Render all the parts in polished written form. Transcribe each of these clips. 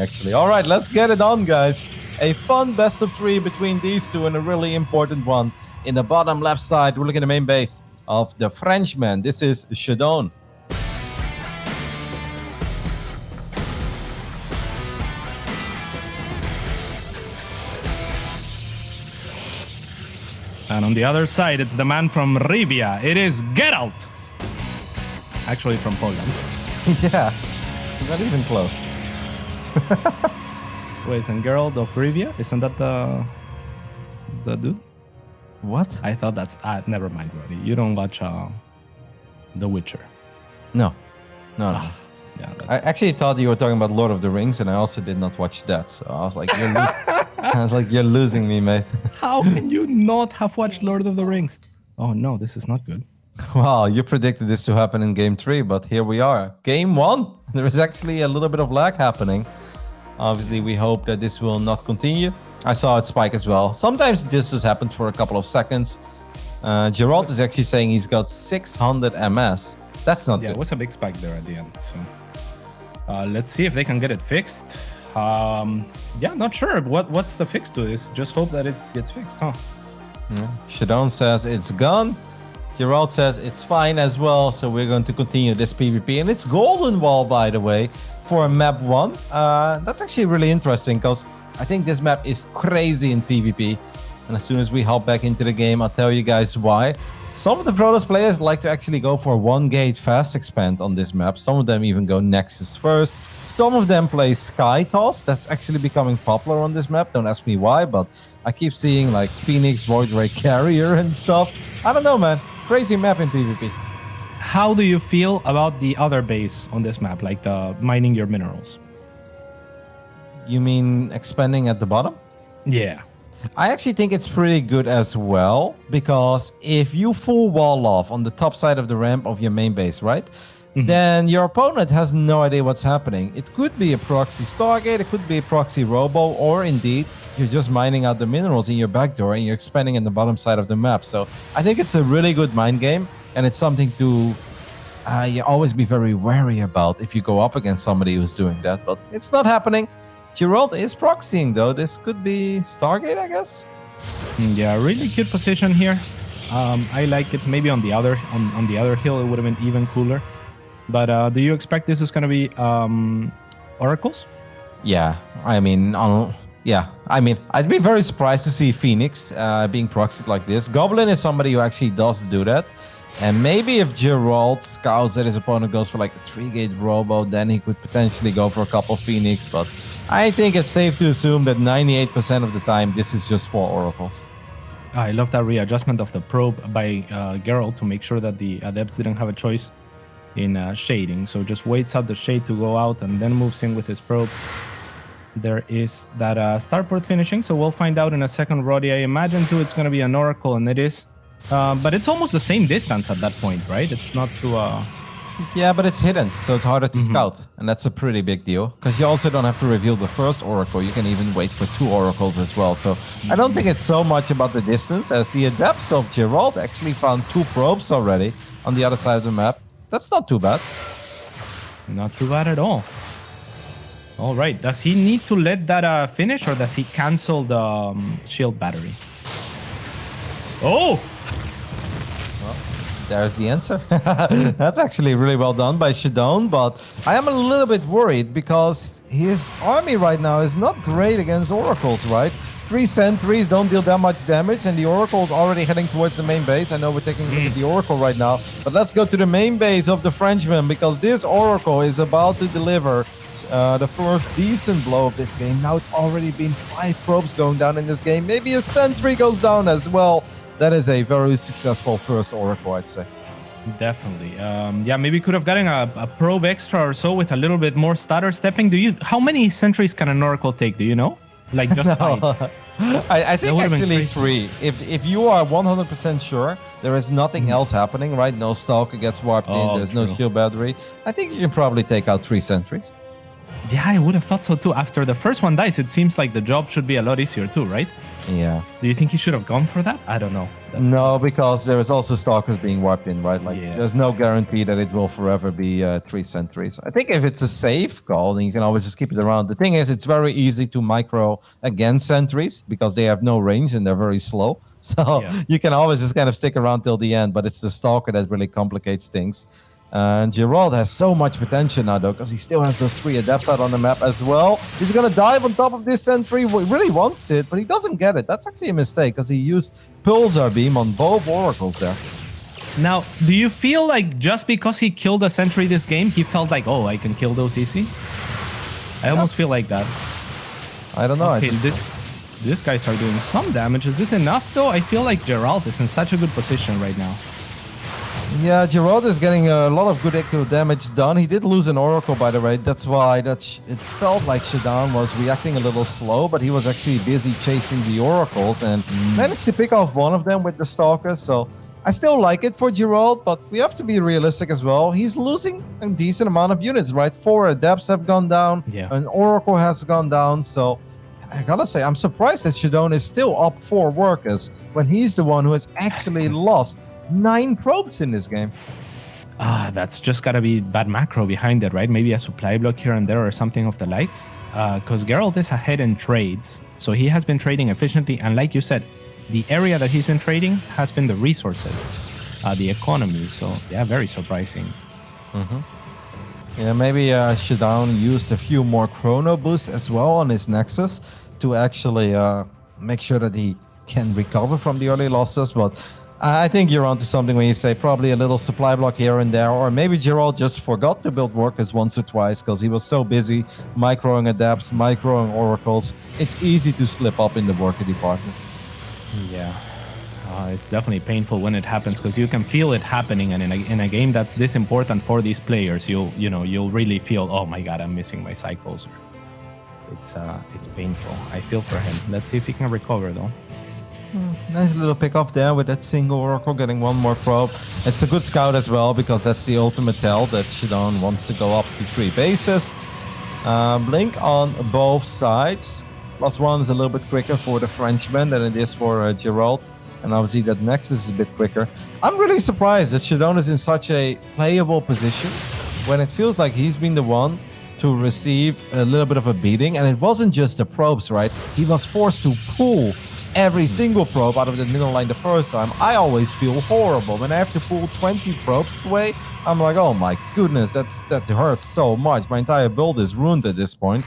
actually. All right, let's get it on, guys. A fun best of 3 between these two and a really important one. In the bottom left side, we're looking at the main base of the Frenchman. This is ShaDoWn. And on the other side, it's the man from Rivia. It is Gerald. Actually from Poland. Yeah, not even close. Wait, isn't Gerald of Rivia? Isn't that the dude? What? I thought that's... never mind, Roddy. You don't watch The Witcher. No. Yeah, I actually thought you were talking about Lord of the Rings, and I also did not watch that. So I was like, you're losing me, mate. How can you not have watched Lord of the Rings? Oh no, this is not good. Well, you predicted this to happen in Game 3, but here we are. Game 1. There is actually a little bit of lag happening. Obviously, we hope that this will not continue. I saw it spike as well. Sometimes this has happened for a couple of seconds. Gerald is actually saying he's got 600 MS. That's not good. It was a big spike there at the end. So let's see if they can get it fixed. Yeah, not sure. What's the fix to this? Just hope that it gets fixed, huh? Yeah. ShaDoWn says it's gone. Gerald says it's fine as well. So we're going to continue this PvP. And it's golden wall, by the way, for map 1. That's actually really interesting because I think this map is crazy in PvP. And as soon as we hop back into the game, I'll tell you guys why. Some of the Protoss players like to actually go for 1 gate fast expand on this map. Some of them even go Nexus first. Some of them play Sky Toss. That's actually becoming popular on this map. Don't ask me why, but I keep seeing like Phoenix, Void Ray Carrier and stuff. I don't know, man. Crazy map in PvP. How do you feel about the other base on this map, like the mining your minerals? You mean expanding at the bottom? Yeah. I actually think it's pretty good as well, because if you full wall off on the top side of the ramp of your main base, right? Then your opponent has no idea what's happening. It could be a proxy Stargate, it could be a proxy Robo, or indeed, you're just mining out the minerals in your backdoor and you're expanding in the bottom side of the map. So I think it's a really good mind game, and it's something to you always be very wary about if you go up against somebody who's doing that. But it's not happening. Gerald is proxying though. This could be Stargate, I guess. Yeah, really good position here. I like it. Maybe on the other hill it would have been even cooler. But do you expect this is going to be oracles? Yeah, I mean, I'd be very surprised to see Phoenix being proxied like this. Goblin is somebody who actually does do that. And maybe if Gerald scouts that his opponent goes for like a 3-gate Robo, then he could potentially go for a couple Phoenix. But I think it's safe to assume that 98% of the time, this is just 4 oracles. I love that readjustment of the probe by Gerald to make sure that the adepts didn't have a choice in shading. So just waits out the shade to go out and then moves in with his probe. There is that starport finishing, so we'll find out in a second, Roddy. I imagine too it's going to be an oracle, and it is. But it's almost the same distance at that point, right? It's not too... Yeah, but it's hidden, so it's harder to scout. And that's a pretty big deal, because you also don't have to reveal the first oracle. You can even wait for 2 oracles as well. So I don't think it's so much about the distance, as the adepts of Gerald actually found 2 probes already on the other side of the map. That's not too bad. Not too bad at all. All right, does he need to let that finish, or does he cancel the shield battery? Oh! There's the answer. That's actually really well done by ShaDoWn, but I am a little bit worried because his army right now is not great against oracles, right? 3 sentries don't deal that much damage, and the oracle's already heading towards the main base. I know we're taking a look at the oracle right now, but let's go to the main base of the Frenchman, because this oracle is about to deliver the first decent blow of this game. Now it's already been 5 probes going down in this game. Maybe a sentry goes down as well. That is a very successful first oracle, I'd say. Definitely. Yeah, maybe could have gotten a probe extra or so with a little bit more stutter stepping. How many sentries can an oracle take? Do you know? Like just I think actually 3. If you are 100% sure there is nothing else happening, right? No stalker gets warped in. There's no shield battery. I think you can probably take out 3 sentries. Yeah, I would have thought so too. After the first one dies, it seems like the job should be a lot easier too, right? Yeah. Do you think he should have gone for that? I don't know. No, because there is also Stalkers being wiped in, right? Like, Yeah. there's no guarantee that it will forever be 3 sentries. I think if it's a safe call, then you can always just keep it around. The thing is, it's very easy to micro against sentries because they have no range and they're very slow. So you can always just kind of stick around till the end, but it's the Stalker that really complicates things. And Gerald has so much potential now, though, because he still has those 3 Adepts out on the map as well. He's going to dive on top of this sentry. He really wants it, but he doesn't get it. That's actually a mistake, because he used Pulsar Beam on both Oracles there. Now, do you feel like just because he killed a sentry this game, he felt like, oh, I can kill those easy? I almost feel like that. I don't know. Okay, these guys are doing some damage. Is this enough, though? I feel like Gerald is in such a good position right now. Yeah, Gerald is getting a lot of good echo damage done. He did lose an Oracle, by the way. That's why it felt like ShaDoWn was reacting a little slow, but he was actually busy chasing the Oracles and managed to pick off one of them with the Stalker. So I still like it for Gerald, but we have to be realistic as well. He's losing a decent amount of units, right? 4 Adepts have gone down. Yeah. An Oracle has gone down. So I gotta say, I'm surprised that ShaDoWn is still up 4 workers when he's the one who has actually lost 9 probes in this game. That's just gotta be bad macro behind it, right? Maybe a supply block here and there or something of the likes. Because Gerald is ahead in trades, so he has been trading efficiently. And like you said, the area that he's been trading has been the resources, the economy. So yeah, very surprising. Yeah, maybe ShaDoWn used a few more chrono boosts as well on his Nexus to actually make sure that he can recover from the early losses, but I think you're onto something when you say probably a little supply block here and there, or maybe Gerald just forgot to build workers once or twice because he was so busy microing Adepts, microing Oracles. It's easy to slip up in the worker department. Yeah, it's definitely painful when it happens because you can feel it happening, and in a game that's this important for these players, you'll really feel, oh my god, I'm missing my cycles. It's painful. I feel for him. Let's see if he can recover though. Nice little pick off there with that single Oracle getting 1 more probe. It's a good scout as well because that's the ultimate tell that ShaDoWn wants to go up to 3 bases. Blink on both sides. +1 is a little bit quicker for the Frenchman than it is for Gerald. And obviously that Nexus is a bit quicker. I'm really surprised that ShaDoWn is in such a playable position when it feels like he's been the one to receive a little bit of a beating. And it wasn't just the probes, right? He was forced to pull every single probe out of the middle line the first time. I always feel horrible when I have to pull 20 probes away. I'm like, oh my goodness, that hurts so much. My entire build is ruined at this point.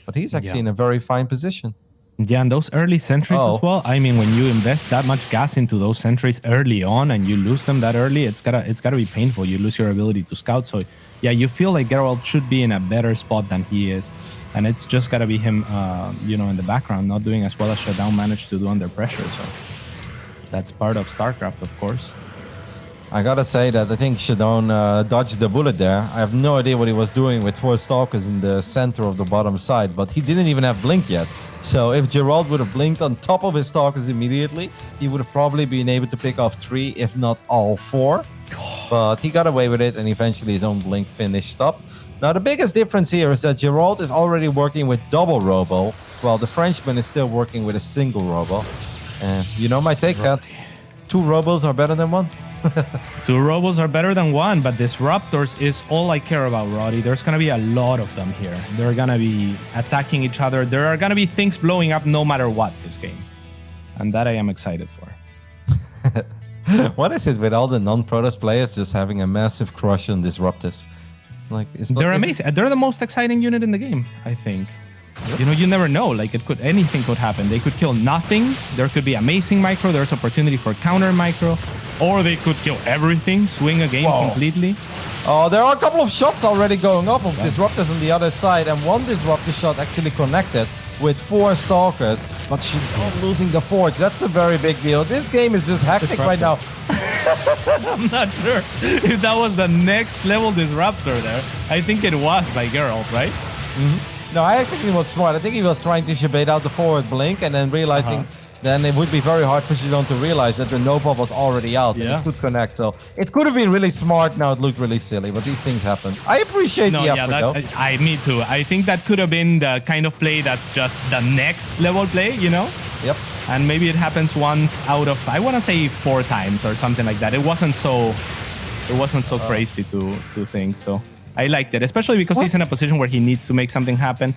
But he's actually in a very fine position. Yeah, and those early sentries as well. I mean, when you invest that much gas into those sentries early on and you lose them that early, it's gotta be painful. You lose your ability to scout. So yeah, you feel like Gerald should be in a better spot than he is. And it's just got to be him, in the background, not doing as well as ShaDoWn managed to do under pressure. So that's part of StarCraft, of course. I got to say that I think ShaDoWn dodged the bullet there. I have no idea what he was doing with 4 Stalkers in the center of the bottom side, but he didn't even have Blink yet. So if Gerald would have blinked on top of his Stalkers immediately, he would have probably been able to pick off 3, if not all 4. But he got away with it, and eventually his own Blink finished up. Now, the biggest difference here is that Gerald is already working with double Robo, while the Frenchman is still working with a single Robo. And you know my take, that 2 Robos are better than 1. 2 Robos are better than 1, but Disruptors is all I care about, Roddy. There's going to be a lot of them here. They're going to be attacking each other. There are going to be things blowing up no matter what this game. And that I am excited for. What is it with all the non-Protoss players just having a massive crush on Disruptors? Like, they're amazing. They're the most exciting unit in the game, I think. Yep. You never know. Like, anything could happen. They could kill nothing. There could be amazing micro. There's opportunity for counter micro. Or they could kill everything, swing a game completely. Oh, there are a couple of shots already going off of Disruptors on the other side. And one Disruptor shot actually connected with 4 Stalkers. But she's not losing the Forge. That's a very big deal. This game is just hectic right now. I'm not sure if that was the next level Disruptor there. I think it was by Gerald, right? No, I think he was smart. I think he was trying to bait out the forward blink and then realizing then it would be very hard for ShaDoWn to realize that the Nova was already out and it could connect. So it could have been really smart. Now it looked really silly, but these things happen. I appreciate the effort, though. Me too. I think that could have been the kind of play that's just the next level play, you know? Yep. And maybe it happens once out of, I want to say 4 times or something like that. It wasn't so crazy to think. So I liked it, especially because he's in a position where he needs to make something happen.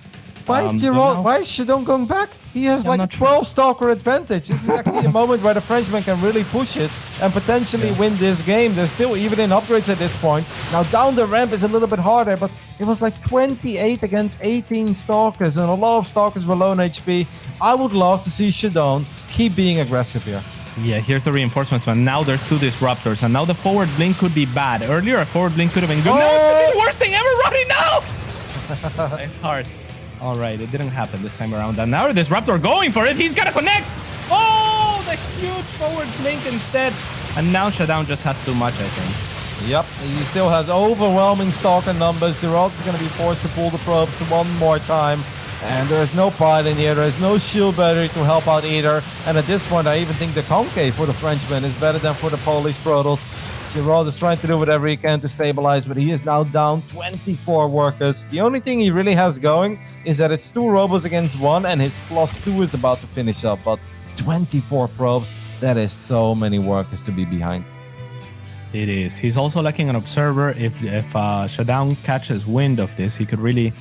Why is Gerald, why is ShaDoWn going back? He has like a 12 stalker advantage. This is actually a moment where the Frenchman can really push it and potentially win this game. They're still even in upgrades at this point. Now down the ramp is a little bit harder, but it was like 28 against 18 stalkers and a lot of stalkers were low on HP. I would love to see ShaDoWn keep being aggressive here. Yeah, here's the reinforcements, man. Now there's 2 disruptors, and now the forward blink could be bad. Earlier, a forward blink could have been good. No, it could be the worst thing ever, Roddy, no! It's hard. All right, it didn't happen this time around. And now the disruptor going for it. He's got to connect. Oh, the huge forward blink instead. And now ShaDoWn just has too much, I think. Yep, he still has overwhelming stalker numbers. Gerald is going to be forced to pull the probes one more time. And there is no pilot in here. There is no shield battery to help out either. And at this point, I even think the concave for the Frenchman is better than for the Polish Protoss. Gerald is trying to do whatever he can to stabilize, but he is now down 24 workers. The only thing he really has going is that it's 2 robots against 1, and his +2 is about to finish up. But 24 probes, that is so many workers to be behind. It is. He's also lacking an observer. If ShaDoWn catches wind of this, he could really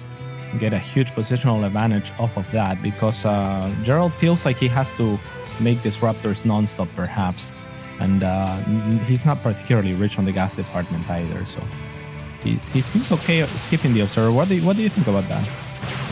get a huge positional advantage off of that, because Gerald feels like he has to make disruptors non-stop, perhaps. And he's not particularly rich on the gas department either, so he seems okay skipping the observer. What do you think about that?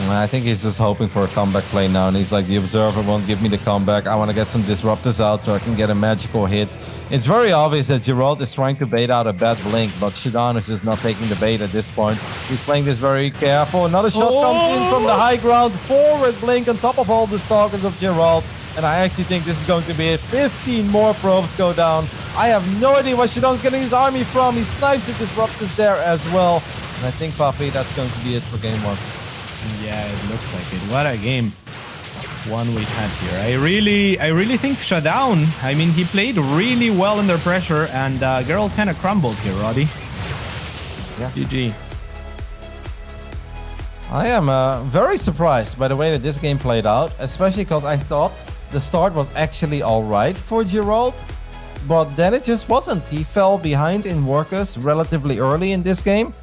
I think he's just hoping for a comeback play now, and he's like, the observer won't give me the comeback. I want to get some disruptors out so I can get a magical hit. It's very obvious that Gerald is trying to bait out a bad blink, but ShaDoWn is just not taking the bait at this point. He's playing this very careful. Another shot comes in from the high ground. Forward blink on top of all the stalkers of Gerald. And I actually think this is going to be it. 15 more probes go down. I have no idea where ShaDoWn's getting his army from. He snipes the disruptors there as well. And I think, Papi, that's going to be it for game 1. Yeah, it looks like it. What a game one we had here. I really think ShaDoWn, I mean, he played really well under pressure, and Gerald kind of crumbled here, Roddy. Yeah. GG. I am very surprised by the way that this game played out, especially because I thought the start was actually all right for Gerald, but then it just wasn't. He fell behind in workers relatively early in this game.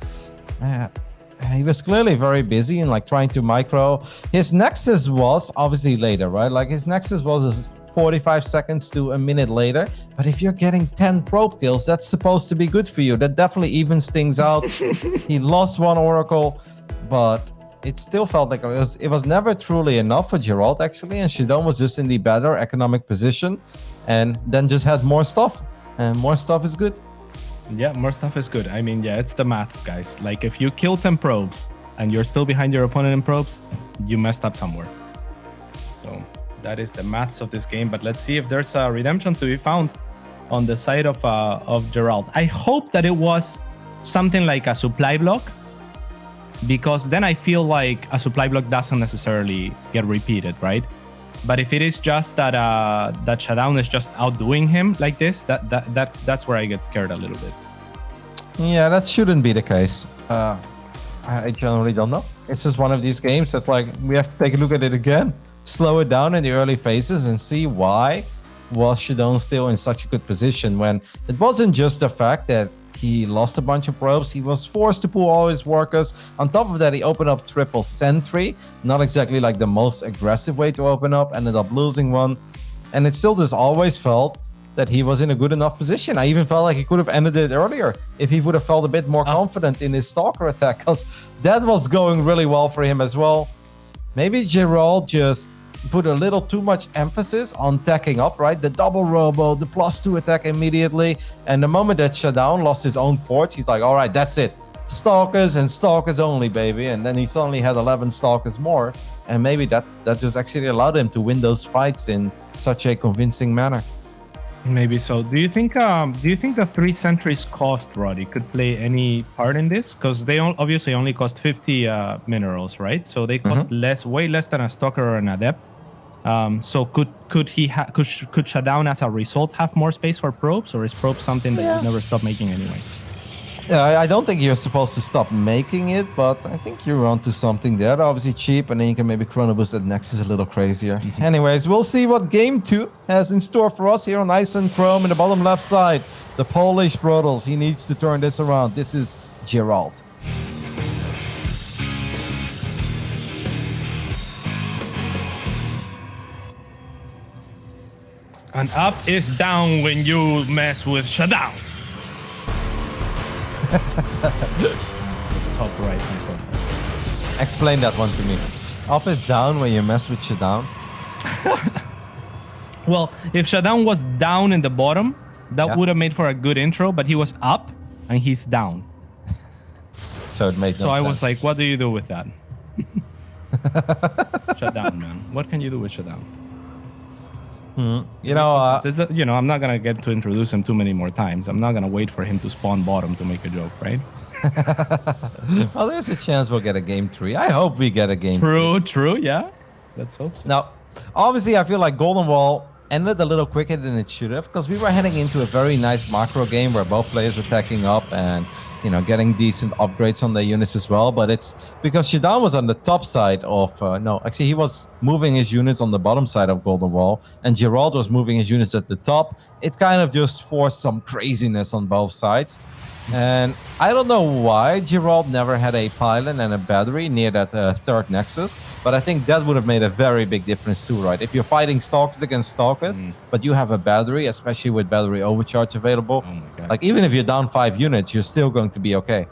He was clearly very busy in like trying to micro. His Nexus was obviously later, right? Like his Nexus was 45 seconds to a minute later. But if you're getting 10 probe kills, that's supposed to be good for you. That definitely evens things out. He lost 1 Oracle, but it still felt like it was never truly enough for Gerald, actually. And ShaDoWn was just in the better economic position and then just had more stuff. And more stuff is good. Yeah, more stuff is good. I mean, yeah, it's the maths, guys. Like, if you kill 10 probes and you're still behind your opponent in probes, you messed up somewhere. So that is the maths of this game. But let's see if there's a redemption to be found on the side of Gerald. I hope that it was something like a supply block, because then I feel like a supply block doesn't necessarily get repeated, right? But if it is just that that ShaDoWn is just outdoing him like this, that's where I get scared a little bit. Yeah, that shouldn't be the case. I generally don't know. It's just one of these games that's like, we have to take a look at it again, slow it down in the early phases and see why was ShaDoWn still in such a good position when it wasn't just the fact that he lost a bunch of probes. He was forced to pull all his workers. On top of that, he opened up triple sentry. Not exactly like the most aggressive way to open up. Ended up losing 1. And it still just always felt that he was in a good enough position. I even felt like he could have ended it earlier if he would have felt a bit more confident in his stalker attack, because that was going really well for him as well. Maybe Gerald just put a little too much emphasis on tacking up, right? The double robo, the +2 attack immediately. And the moment that ShaDoWn lost his own forge, he's like, all right, that's it. Stalkers and stalkers only, baby. And then he suddenly had 11 stalkers more. And maybe that just actually allowed him to win those fights in such a convincing manner. Maybe so. Do you think the 3 sentries cost, Roddy, could play any part in this? Because they obviously only cost 50 minerals, right? So they cost way less than a stalker or an adept. So could ShaDoWn as a result have more space for probes, or is probe something that you never stop making anyway? I don't think you're supposed to stop making it, but I think you're onto something there. They're obviously cheap, and then you can maybe chrono boost that Nexus a little crazier. Anyways, we'll see what game 2 has in store for us here on Ice and Chrome in the bottom left side. The Polish Brothels. He needs to turn this around. This is Gerald. And up is down when you mess with ShaDoWn. Top right hand corner. Explain that one to me. Up is down when you mess with ShaDoWn. Well, if ShaDoWn was down in the bottom, that would have made for a good intro, but he was up and he's down. So it made no So I sense. was like, what do you do with that? ShaDoWn, man. What can you do with ShaDoWn? You know, You know, I'm not going to get to introduce him too many more times. I'm not going to wait for him to spawn bottom to make a joke, right? well, there's a chance we'll get a game 3. I hope we get a game 3. True, yeah. Let's hope so. Now, obviously, I feel like Golden Wall ended a little quicker than it should have, because we were heading into a very nice macro game where both players were tacking up and, you know, getting decent upgrades on their units as well. But it's because ShaDoWn was on the top side of no, actually he was moving his units on the bottom side of Golden Wall, and Gerald was moving his units at the top. It kind of just forced some craziness on both sides. And I don't know why Gerald never had a pylon and a battery near that third Nexus, but I think that would have made a very big difference too, right? If you're fighting Stalkers against Stalkers, but you have a battery, especially with battery overcharge available, Oh my God. like even if you're down 5 units, you're still going to be okay.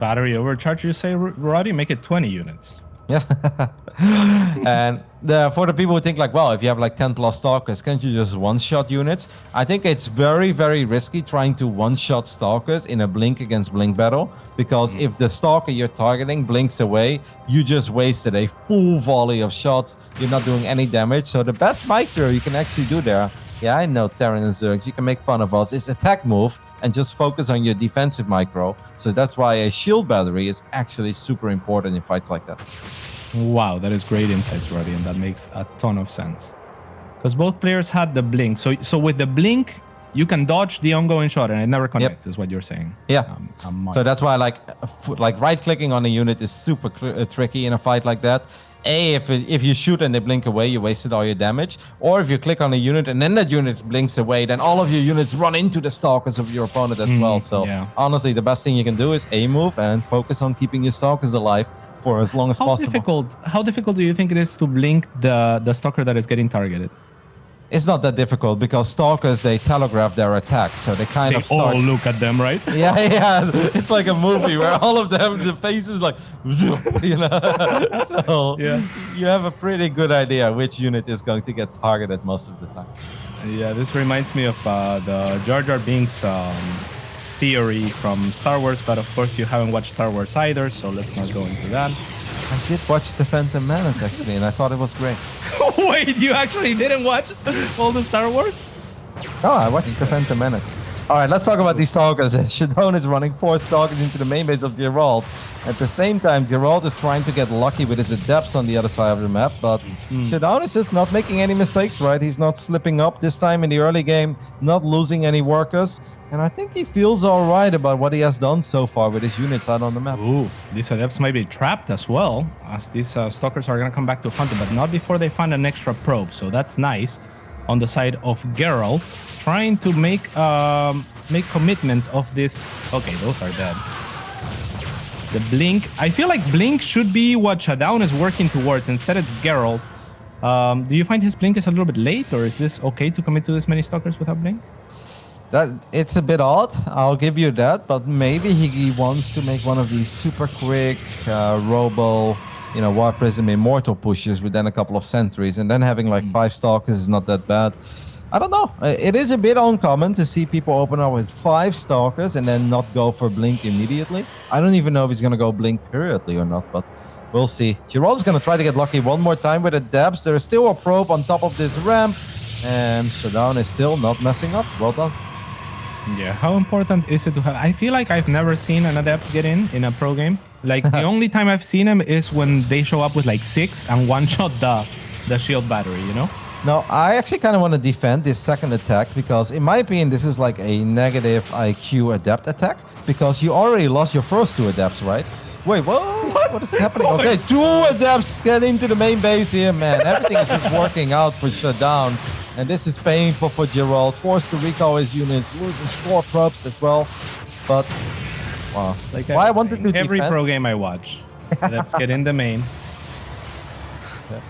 Battery overcharge, you say, Roddy? Make it 20 units. Yeah. And for the people who think like, well, if you have like 10 plus Stalkers, can't you just one-shot units? I think it's very, very risky trying to one-shot Stalkers in a Blink against Blink battle, because if the Stalker you're targeting blinks away, you just wasted a full volley of shots. You're not doing any damage. So the best micro you can actually do there, yeah, I know Terran and Zerg, you can make fun of us, is attack move and just focus on your defensive micro. So that's why a shield battery is actually super important in fights like that. Wow, that is great insights, Roddy, and that makes a ton of sense. Because both players had the blink. So with the blink, you can dodge the ongoing shot and it never connects, is what you're saying. Yeah. So that's why like right-clicking on a unit is super tricky in a fight like that. If you shoot and they blink away, you wasted all your damage. Or if you click on a unit and then that unit blinks away, then all of your units run into the Stalkers of your opponent as well. So honestly, the best thing you can do is A-move and focus on keeping your Stalkers alive for as long as possible. How difficult do you think it is to blink the Stalker that is getting targeted? It's not that difficult because Stalkers, they telegraph their attacks, so they kind of start... all look at them, right? Yeah. It's like a movie where all of them, the faces like, you know. So you have a pretty good idea which unit is going to get targeted most of the time. Yeah, this reminds me of the Jar Jar Binks theory from Star Wars, but of course you haven't watched Star Wars either, so let's not go into that. I did watch The Phantom Menace actually, and I thought it was great. Wait, you actually didn't watch all the Star Wars? No, I watched The Phantom Menace. All right, let's talk about these Stalkers. ShaDoWn is running 4 Stalkers into the main base of Gerald. At the same time, Gerald is trying to get lucky with his Adepts on the other side of the map, but ShaDoWn is just not making any mistakes, right? He's not slipping up this time in the early game, not losing any workers. And I think he feels all right about what he has done so far with his units out on the map. Ooh, these Adepts might be trapped as well, as these Stalkers are going to come back to hunt them, but not before they find an extra probe. So that's nice on the side of Gerald, trying to make commitment of this. Okay, those are dead. The Blink. I feel like Blink should be what ShaDoWn is working towards. Instead, it's Gerald. Do you find his Blink is a little bit late, or is this okay to commit to this many Stalkers without Blink? It's a bit odd, I'll give you that, but maybe he wants to make one of these super quick Robo, you know, War Prism Immortal pushes with then a couple of sentries, and then having like 5 Stalkers is not that bad. I don't know. It is a bit uncommon to see people open up with 5 Stalkers and then not go for Blink immediately. I don't even know if he's going to go Blink periodically or not, but we'll see. Gerald's going to try to get lucky one more time with the Depths. There is still a probe on top of this ramp, and ShaDoWn is still not messing up. Well done. Yeah, how important is it to have... I feel like I've never seen an Adept get in a pro game. Like, the only time I've seen him is when they show up with like 6 and one-shot the the shield battery, you know? No, I actually kind of want to defend this second attack because, in my opinion, this is like a negative IQ adept attack because you already lost your first 2 adepts, right? Wait, what is happening? Okay, 2 adepts get into the main base here, man. Everything is just working out for ShaDoWn, and this is painful for Gerald. Forced to recall his units, loses 4 probes as well. But wow, Like I wanted to every defend. pro game I watch. Let's get in the main.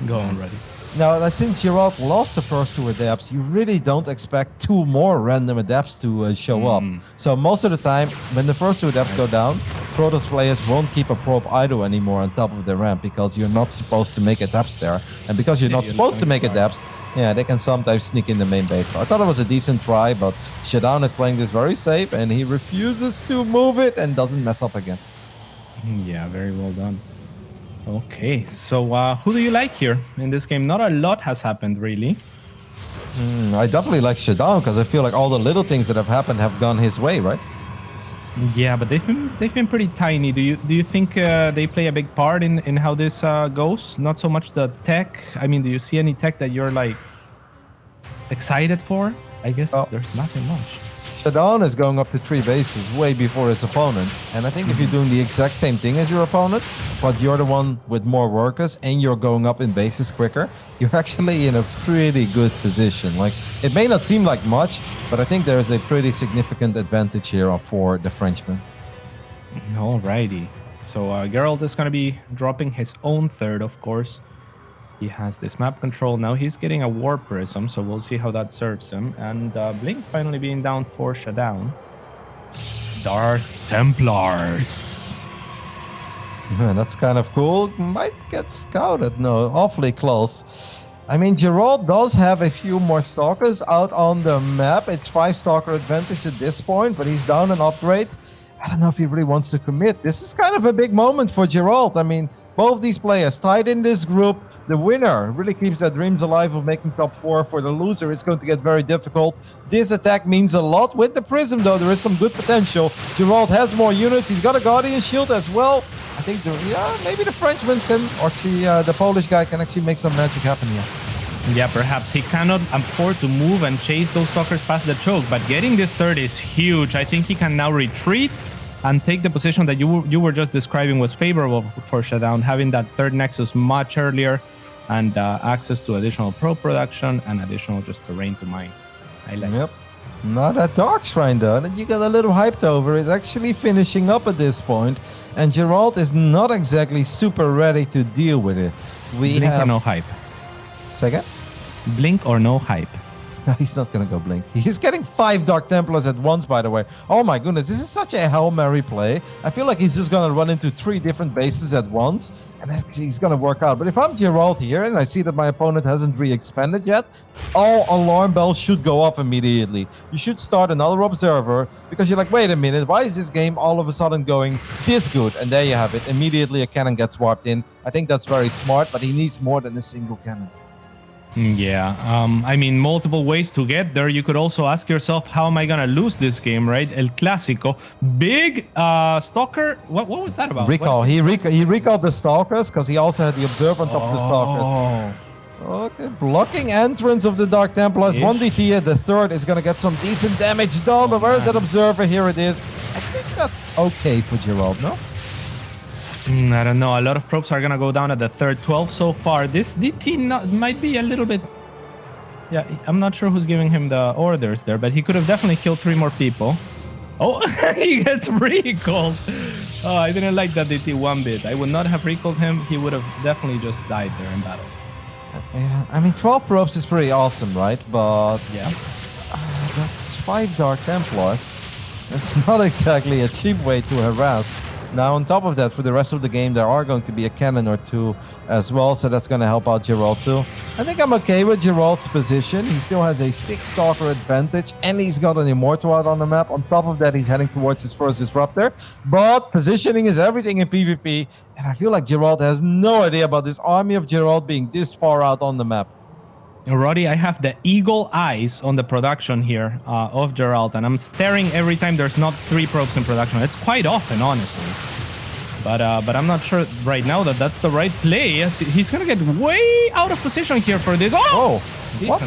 Go on, ready. Now, since Gerald lost the first 2 adepts, you really don't expect 2 more random adepts to show up. So most of the time, when the first 2 adepts go down, Protoss players won't keep a probe idle anymore on top of the ramp because you're not supposed to make adepts there. And because you're not supposed to make adepts, yeah, they can sometimes sneak in the main base. So I thought it was a decent try, but ShaDoWn is playing this very safe, and he refuses to move it and doesn't mess up again. Yeah, very well done. Okay, so who do you like here in this game? Not a lot has happened, really. I definitely like ShaDoWn because I feel like all the little things that have happened have gone his way, right? Yeah, but they've been pretty tiny. Do you think they play a big part in how this goes? Not so much the tech. I mean, do you see any tech that you're like excited for? I guess there's nothing much. ShaDoWn is going up to 3 bases way before his opponent. And I think if you're doing the exact same thing as your opponent, but you're the one with more workers and you're going up in bases quicker, you're actually in a pretty good position. Like, it may not seem like much, but I think there is a pretty significant advantage here for the Frenchman. Alrighty. So Gerald is going to be dropping his own 3rd, of course. He has this map control. Now he's getting a War Prism, so we'll see how that serves him. And Blink finally being down for ShaDoWn. Darth Templars. Man, that's kind of cool. Might get scouted. No, awfully close. I mean, Gerald does have a few more Stalkers out on the map. It's 5 Stalker advantage at this point, but he's down an upgrade. I don't know if he really wants to commit. This is kind of a big moment for Gerald. I mean, both these players tied in this group. The winner really keeps their dreams alive of making top 4. For the loser, it's going to get very difficult. This attack means a lot. With the Prism, though, there is some good potential. Gerald has more units. He's got a Guardian Shield as well. I think, maybe the Frenchman can, or the Polish guy can actually make some magic happen here. Yeah, perhaps he cannot afford to move and chase those Stalkers past the choke, but getting this 3rd is huge. I think he can now retreat and take the position that you were just describing was favorable for ShaDoWn, having that 3rd Nexus much earlier and access to additional pro production and additional just terrain to mine. I like it. Now that Dark Shrine, though, that you got a little hyped over, is actually finishing up at this point, and Gerald is not exactly super ready to deal with it. Blink or no hype? Second? Blink or no hype? No, he's not going to go Blink. He's getting 5 Dark Templars at once, by the way. Oh my goodness, this is such a Hail Mary play. I feel like he's just going to run into 3 different bases at once, and actually he's going to work out. But if I'm Gerald here, and I see that my opponent hasn't re-expanded yet, all alarm bells should go off immediately. You should start another Observer, because you're like, wait a minute, why is this game all of a sudden going this good? And there you have it. Immediately a cannon gets warped in. I think that's very smart, but he needs more than a single cannon. Yeah, I mean, multiple ways to get there. You could also ask yourself, how am I gonna lose this game, right? El Clásico. Big Stalker. What was that about? Recall. He recalled the Stalkers because he also had the Observer on top of the Stalkers. Okay, blocking entrance of the Dark Templars. 1DT at the 3rd is gonna get some decent damage done. But where is that Observer? Here it is. I think that's okay for Gerald, no? I don't know. A lot of probes are going to go down at the 3rd. 12 so far. This DT might be a little bit... Yeah, I'm not sure who's giving him the orders there, but he could have definitely killed 3 more people. Oh, he gets recalled. Oh, I didn't like that DT one bit. I would not have recalled him. He would have definitely just died there in battle. Yeah, I mean, 12 probes is pretty awesome, right? But yeah, that's 5 Dark Templars. It's not exactly a cheap way to harass. Now, on top of that, for the rest of the game, there are going to be a cannon or 2 as well, so that's going to help out Gerald too. I think I'm okay with Gerald's position. He still has a 6 Stalker advantage, and he's got an Immortal out on the map. On top of that, he's heading towards his first Disruptor. But positioning is everything in PvP, and I feel like Gerald has no idea about this army of Gerald being this far out on the map. Roddy, I have the eagle eyes on the production here of Gerald, and I'm staring every time there's not 3 probes in production. It's quite often, honestly. But I'm not sure right now that that's the right play. Yes, he's gonna get way out of position here for this. Oh, what?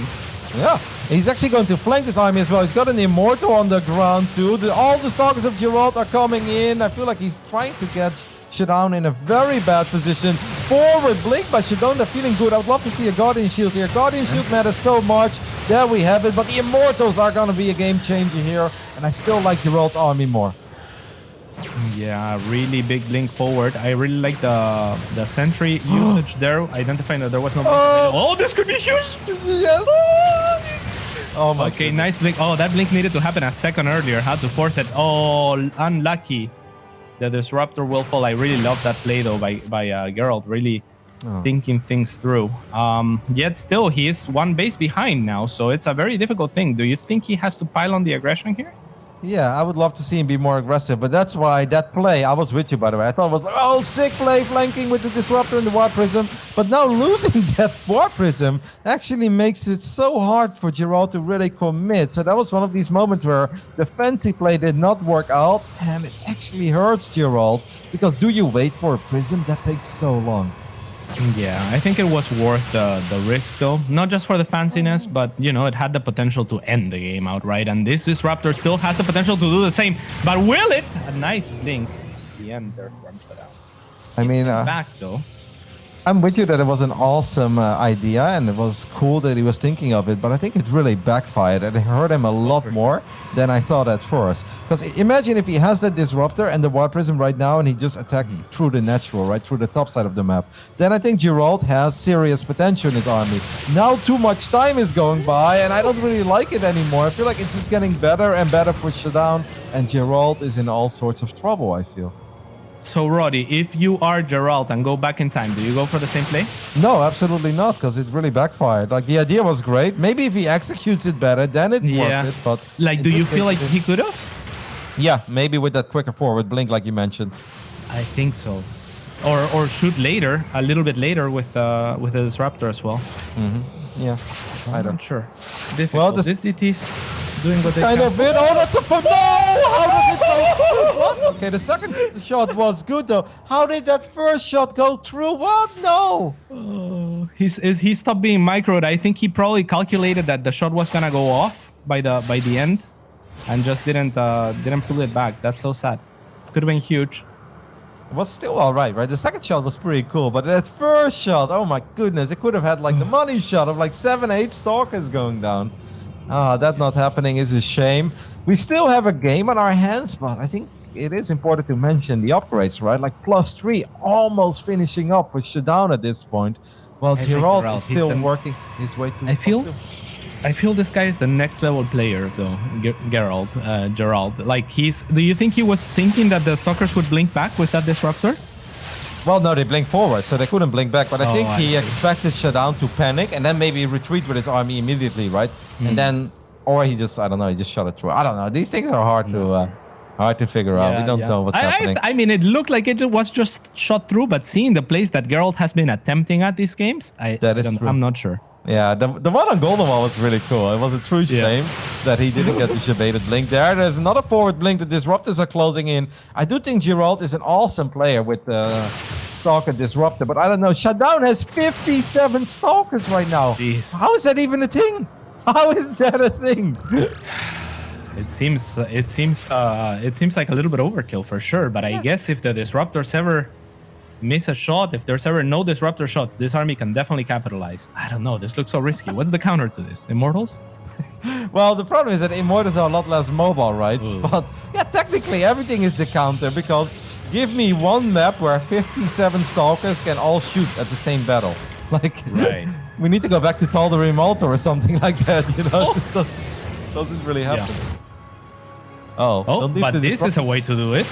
Yeah, he's actually going to flank this army as well. He's got an Immortal on the ground too. All the stalkers of Gerald are coming in. I feel like he's trying to get ShaDoWn in a very bad position. Forward blink by ShaDoWn, they're feeling good. I would love to see a Guardian Shield here. Guardian Shield matters so much. There we have it. But the Immortals are going to be a game changer here. And I still like Gerald's army more. Yeah, really big blink forward. I really like the sentry usage there, identifying that there was no blink. Oh, this could be huge! Yes! Oh my Okay, goodness. nice blink. Oh, that blink needed to happen a second earlier. Had to force it. Oh, unlucky. The Disruptor will fall. I really love that play though by Gerald. Really thinking things through. Yet still, he is one base behind now, so it's a very difficult thing. Do you think he has to pile on the aggression here? Yeah, I would love to see him be more aggressive, but that's why that play, I was with you by the way, I thought it was like, oh, sick play flanking with the Disruptor and the War Prism, but now losing that War Prism actually makes it so hard for Gerald to really commit. So that was one of these moments where the fancy play did not work out, and it actually hurts Gerald, because do you wait for a Prism? That takes so long. Yeah, I think it was worth the risk though. Not just for the fanciness, but you know, it had the potential to end the game outright. And this Disruptor still has the potential to do the same. But will it? A nice blink at the end there from ShaDoWn. I mean, back though. I'm with you that it was an awesome idea and it was cool that he was thinking of it, but I think it really backfired and it hurt him a lot more than I thought at first. Because imagine if he has that Disruptor and the War Prism right now and he just attacks through the natural, right, through the top side of the map. Then I think Gerald has serious potential in his army. Now too much time is going by and I don't really like it anymore. I feel like it's just getting better and better for ShaDoWn and Gerald is in all sorts of trouble, I feel. So, Roddy, if you are Gerald and go back in time, do you go for the same play? No, absolutely not, because it really backfired. Like, the idea was great. Maybe if he executes it better, then it's worth it. But like, do you feel like he could have? Yeah, maybe with that quicker forward blink, like you mentioned. I think so. Or shoot later, a little bit later with the Disruptor as well. Yeah, I'm not sure. Difficult. Well, this DT's doing what they kind can. of it. Oh, that's a no! How does it go? What? Okay, the second shot was good though. How did that first shot go through? What? No. Oh, he stopped being microed. I think he probably calculated that the shot was gonna go off by the end, and just didn't pull it back. That's so sad. Could have been huge. It was still all right? The second shot was pretty cool, but that first shot, oh my goodness, it could have had like the money shot of like 7-8 Stalkers going down. That not happening is a shame. We still have a game on our hands, but I think it is important to mention the upgrades, right? Like +3, almost finishing up with ShaDoWn at this point. Well, Gerald is still working his way to. I feel this guy is the next level player, though. Gerald. Like do you think he was thinking that the Stalkers would blink back with that Disruptor? Well, no, they blinked forward, so they couldn't blink back. But I think he expected ShaDoWn to panic and then maybe retreat with his army immediately, right? And then, or he just, I don't know, he just shot it through. I don't know. These things are hard to figure out. We don't know what's happening. I mean, it looked like it was just shot through, but seeing the plays that Gerald has been attempting at these games, I'm not sure. Yeah, the one on Golden Wall was really cool. It was a true shame that he didn't get the Shabated blink there. There's another forward blink. The Disruptors are closing in. I do think Gerald is an awesome player with the Stalker Disruptor, but I don't know. ShaDoWn has 57 Stalkers right now. Jeez. How is that even a thing? How is that a thing? It seems like a little bit overkill for sure, but I guess if the Disruptors ever miss a shot, if there's ever no Disruptor shots, this army can definitely capitalize. I don't know. This looks so risky. What's the counter to this? Immortals? Well, the problem is that Immortals are a lot less mobile, right? But yeah, technically everything is the counter, because give me one map where 57 Stalkers can all shoot at the same battle. Like, we need to go back to Tal'Darim Altar or something like that, you know? It just doesn't really happen. Yeah. Oh, but this is a way to do it.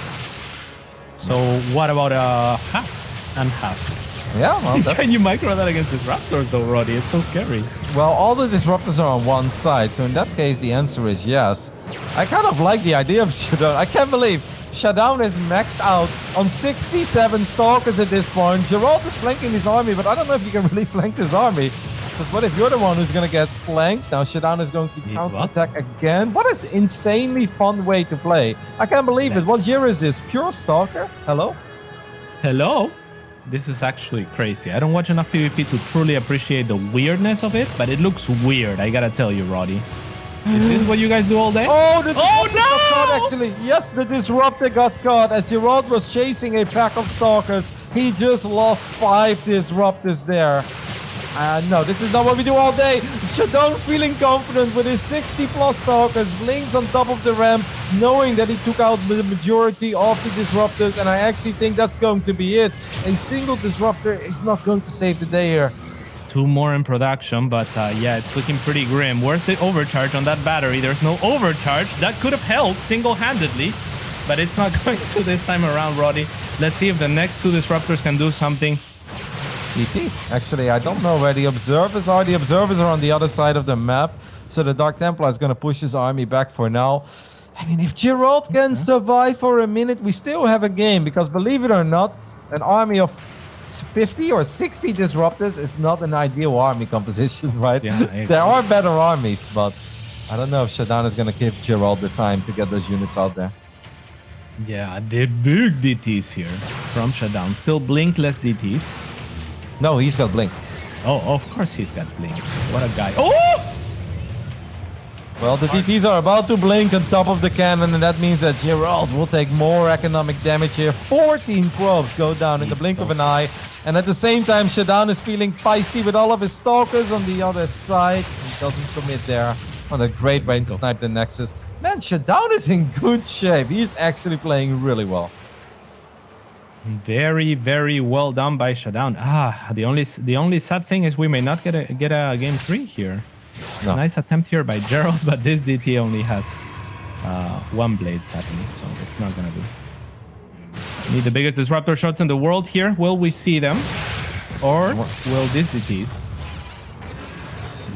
So what about half and half? Yeah, well, can you micro that against Disruptors though, Roddy? It's so scary. Well, all the Disruptors are on one side, so in that case, the answer is yes. I kind of like the idea of ShaDoWn. I can't believe ShaDoWn is maxed out on 67 Stalkers at this point. Gerald is flanking his army, but I don't know if you can really flank this army. Because what if you're the one who's going to get flanked? Now ShaDoWn is going to counter-attack again. What an insanely fun way to play. I can't believe it. What year is this? Pure Stalker? Hello? Hello? This is actually crazy. I don't watch enough PvP to truly appreciate the weirdness of it, but it looks weird. I gotta tell you, Roddy. Is this what you guys do all day? Oh, the Disruptor got no! caught, actually. Yes, the Disruptor got caught as Gerald was chasing a pack of Stalkers. He just lost 5 Disruptors there. No, this is not what we do all day. ShaDoWn feeling confident with his 60+ Stalkers. Blinks on top of the ramp, knowing that he took out the majority of the Disruptors. And I actually think that's going to be it. A single Disruptor is not going to save the day here. 2 more in production, but yeah, it's looking pretty grim. Where's the overcharge on that battery? There's no overcharge. That could have helped single-handedly, but it's not going to this time around, Roddy. Let's see if the next 2 Disruptors can do something. DT. Actually, I don't know where the observers are. The observers are on the other side of the map. So the Dark Templar is going to push his army back for now. I mean, if Gerald can survive for a minute, we still have a game. Because believe it or not, an army of 50 or 60 Disruptors is not an ideal army composition, right? Yeah, there are better armies, but I don't know if ShaDoWn is going to give Gerald the time to get those units out there. Yeah, the big DTs here from ShaDoWn. Still blinkless DTs. No, he's got Blink. Oh, of course he's got Blink. What a guy. Oh! Well, the DTs are about to blink on top of the cannon, and that means that Gerald will take more economic damage here. 14 probes go down in the blink of an eye. And at the same time, ShaDoWn is feeling feisty with all of his Stalkers on the other side. He doesn't commit there. What a great way to snipe the Nexus. Man, ShaDoWn is in good shape. He's actually playing really well. Very, very well done by ShaDoWn. The only sad thing is we may not get a game 3 here. No. Nice attempt here by Gerald, but this DT only has 1 blade, sadly, so it's not gonna do. Need the biggest Disruptor shots in the world here. Will we see them? Or will these DTs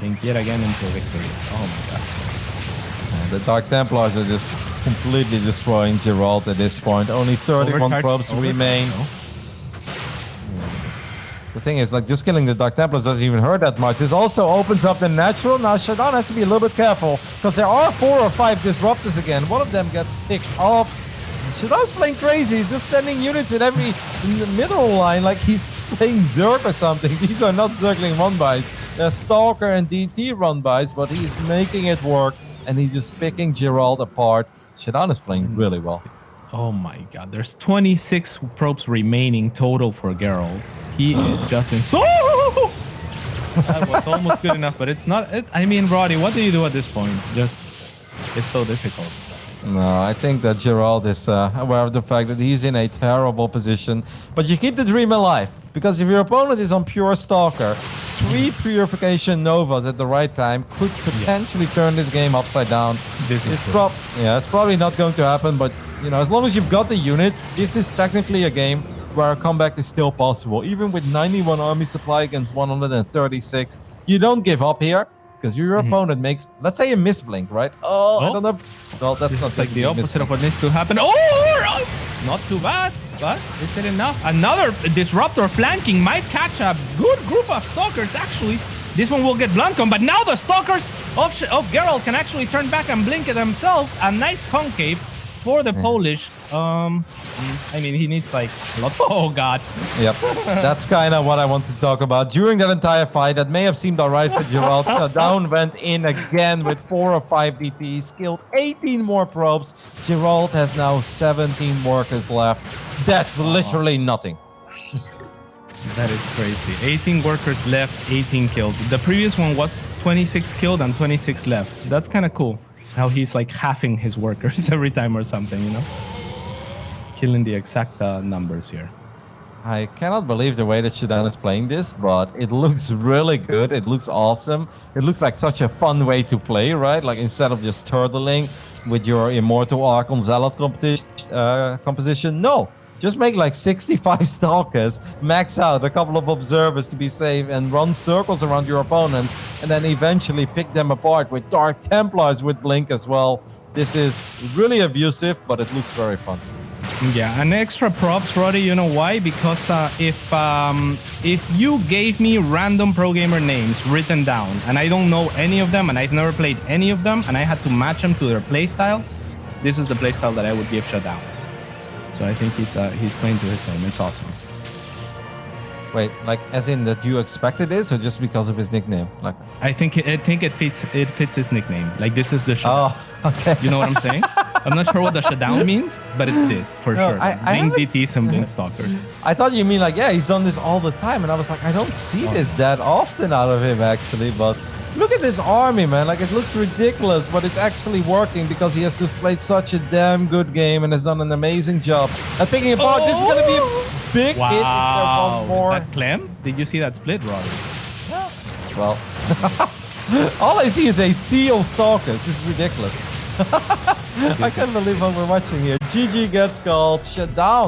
link yet again into victory? Oh my god. And the Dark Templars are just completely destroying Gerald at this point. Only 31 probes remain. No. The thing is, like, just killing the Dark Templars doesn't even hurt that much. This also opens up the natural. Now, ShaDoWn has to be a little bit careful because there are 4 or 5 Disruptors again. One of them gets picked off. ShaDoWn's playing crazy. He's just sending units in the middle line like he's playing Zerg or something. These are not circling run-bys. They're Stalker and DT run-bys, but he's making it work, and he's just picking Gerald apart. ShaDoWn is playing really well. Oh my god, there's 26 probes remaining total for Gerald. He is just in. So that was almost good enough, but it's not. I mean, Roddy, what do you do at this point? It's so difficult. No, I think that Gerald is aware of the fact that he's in a terrible position. But you keep the dream alive, because if your opponent is on pure Stalker, 3 Purification Novas at the right time could potentially turn this game upside down. It's probably not going to happen, but you know, as long as you've got the units, this is technically a game where a comeback is still possible. Even with 91 army supply against 136, you don't give up here. Because your opponent makes, let's say, a misblink, right? I don't know. Well, that's not like the opposite of what needs to happen. Oh, not too bad, but is it enough? Another Disruptor flanking might catch a good group of Stalkers, actually. This one will get blunt on, but now the Stalkers of Gerald can actually turn back and blink at themselves. A nice concave for the Polish. I mean, he needs like a lot. Oh god. Yep. That's kind of what I want to talk about. During that entire fight, that may have seemed alright for Gerald. ShaDoWn went in again with 4 or 5 DPs, killed 18 more probes. Gerald has now 17 workers left. That's literally nothing. That is crazy. 18 workers left, 18 killed. The previous one was 26 killed and 26 left. That's kind of cool. How he's like halving his workers every time or something, you know? Killing the exact numbers here. I cannot believe the way that ShaDoWn is playing this, but it looks really good. It looks awesome. It looks like such a fun way to play, right? Like instead of just turtling with your Immortal Archon Zealot composition, no. Just make like 65 Stalkers, max out a couple of Observers to be safe, and run circles around your opponents, and then eventually pick them apart with Dark Templars with Blink as well. This is really abusive, but it looks very fun. Yeah, and extra props, Roddy, you know why? Because if you gave me random pro gamer names written down, and I don't know any of them, and I've never played any of them, and I had to match them to their playstyle, this is the playstyle that I would give ShaDoWn. So I think he's playing to his name. It's awesome. Wait, like as in that you expected this, or just because of his nickname? Like, I think it fits his nickname. Like this is the ShaDoWn. oh, okay. You know what I'm saying? I'm not sure what the ShaDoWn means, but it's this for No, sure. I Blink haven't- DTs and Blink Stalkers. I thought you mean like, yeah, he's done this all the time, and I was like, I don't see this that often out of him actually. But look at this army, man. Like it looks ridiculous, but it's actually working because he has just played such a damn good game and has done an amazing job at picking apart. This is gonna be a big hit. Is there Wow. one more? That Clem? Did you see that split, Rory? Well, all I see is a sea of stalkers. This is ridiculous. I can't believe what we're watching here. GG gets called. ShaDoWn.